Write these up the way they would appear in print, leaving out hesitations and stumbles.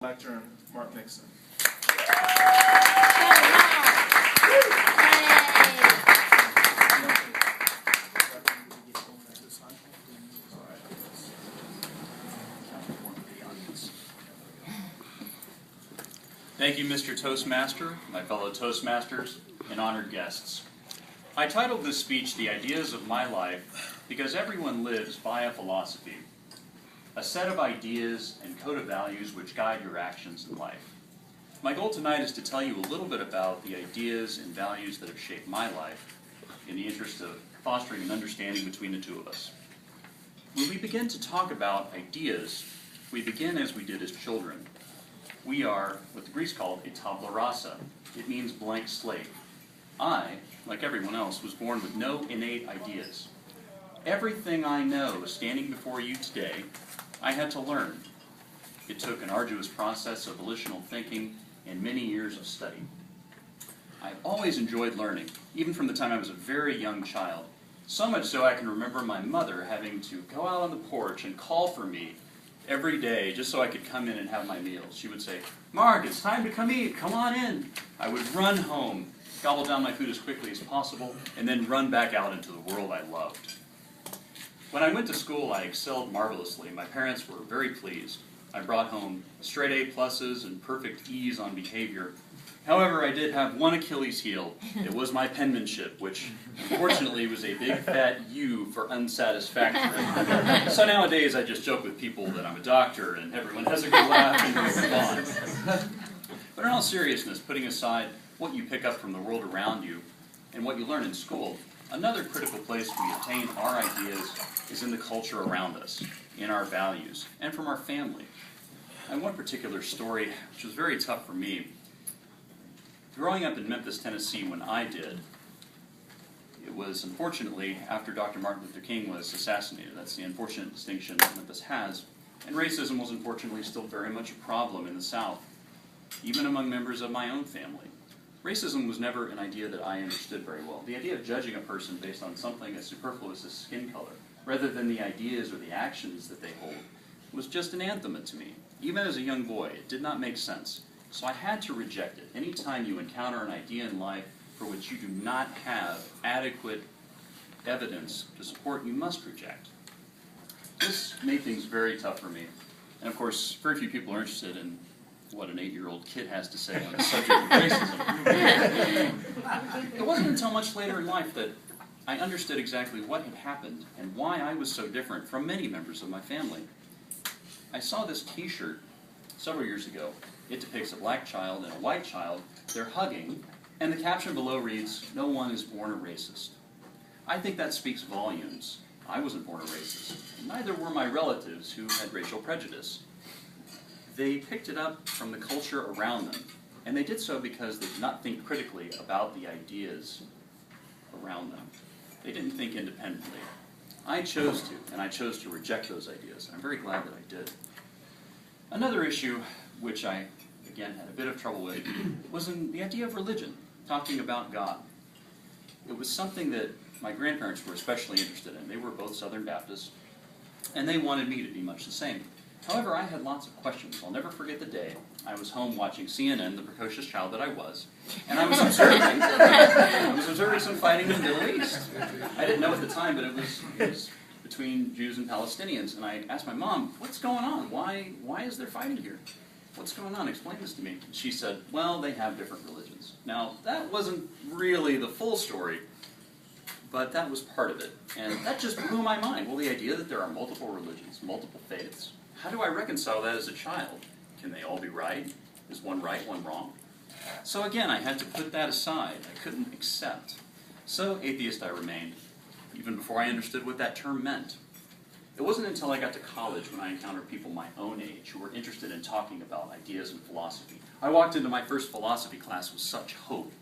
Lecturer Mark Nixon. Thank you, Mr. Toastmaster, my fellow Toastmasters, and honored guests. I titled this speech, "The Ideas of My Life," because everyone lives by a philosophy, a set of ideas and code of values which guide your actions in life. My goal tonight is to tell you a little bit about the ideas and values that have shaped my life in the interest of fostering an understanding between the two of us. When we begin to talk about ideas, we begin as we did as children. We are what the Greeks called a tabula rasa. It means blank slate. I, like everyone else, was born with no innate ideas. Everything I know standing before you today, I had to learn. It took an arduous process of volitional thinking and many years of study. I've always enjoyed learning, even from the time I was a very young child. So much so I can remember my mother having to go out on the porch and call for me every day just so I could come in and have my meals. She would say, "Mark, it's time to come eat, come on in." I would run home, gobble down my food as quickly as possible, and then run back out into the world I loved. When I went to school, I excelled marvelously. My parents were very pleased. I brought home straight A+ and perfect E's on behavior. However, I did have one Achilles heel. It was my penmanship, which unfortunately was a big fat U for unsatisfactory. So nowadays I just joke with people that I'm a doctor and everyone has a good laugh and we move on. But in all seriousness, putting aside what you pick up from the world around you and what you learn in school, another critical place we obtain our ideas is in the culture around us, in our values, and from our family. And one particular story, which was very tough for me, growing up in Memphis, Tennessee, when I did, it was unfortunately after Dr. Martin Luther King was assassinated. That's the unfortunate distinction that Memphis has. And racism was unfortunately still very much a problem in the South, even among members of my own family. Racism was never an idea that I understood very well. The idea of judging a person based on something as superfluous as skin color, rather than the ideas or the actions that they hold, was just anathema to me. Even as a young boy, it did not make sense. So I had to reject it. Anytime you encounter an idea in life for which you do not have adequate evidence to support, you must reject. This made things very tough for me. And of course, very few people are interested in what an 8-year-old kid has to say on the subject of racism. It wasn't until much later in life that I understood exactly what had happened and why I was so different from many members of my family. I saw this t-shirt several years ago. It depicts a black child and a white child. They're hugging, and the caption below reads, "No one is born a racist." I think that speaks volumes. I wasn't born a racist. Neither were my relatives who had racial prejudice. They picked it up from the culture around them, and they did so because they did not think critically about the ideas around them. They didn't think independently. I chose to, and I chose to reject those ideas. I'm very glad that I did. Another issue which I, again, had a bit of trouble with, was in the idea of religion, talking about God. It was something that my grandparents were especially interested in. They were both Southern Baptists, and they wanted me to be much the same. However, I had lots of questions. I'll never forget the day I was home watching CNN, the precocious child that I was, and I was observing some fighting in the Middle East. I didn't know at the time, but it was between Jews and Palestinians, and I asked my mom, "What's going on? Why is there fighting here? What's going on? Explain this to me." She said, "Well, they have different religions." Now, that wasn't really the full story, but that was part of it. And that just blew my mind. Well, the idea that there are multiple religions, multiple faiths, how do I reconcile that as a child? Can they all be right? Is one right, one wrong? So again, I had to put that aside. I couldn't accept. So atheist I remained, even before I understood what that term meant. It wasn't until I got to college when I encountered people my own age who were interested in talking about ideas and philosophy. I walked into my first philosophy class with such hope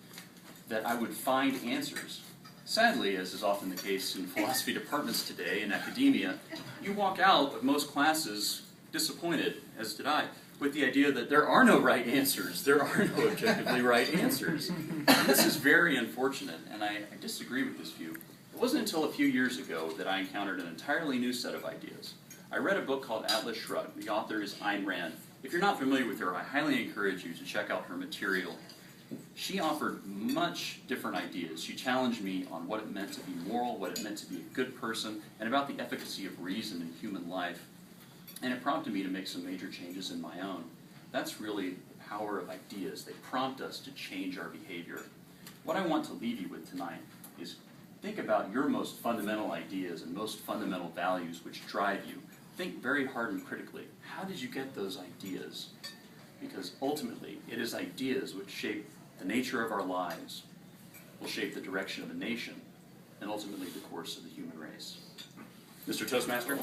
that I would find answers. Sadly, as is often the case in philosophy departments today in academia, you walk out of most classes disappointed, as did I, with the idea that there are no right answers. There are no objectively right answers. And this is very unfortunate, and I disagree with this view. It wasn't until a few years ago that I encountered an entirely new set of ideas. I read a book called Atlas Shrugged. The author is Ayn Rand. If you're not familiar with her, I highly encourage you to check out her material. She offered much different ideas. She challenged me on what it meant to be moral, what it meant to be a good person, and about the efficacy of reason in human life. And it prompted me to make some major changes in my own. That's really the power of ideas. They prompt us to change our behavior. What I want to leave you with tonight is think about your most fundamental ideas and most fundamental values which drive you. Think very hard and critically. How did you get those ideas? Because ultimately, it is ideas which shape the nature of our lives, will shape the direction of a nation, and ultimately the course of the human race. Mr. Toastmaster?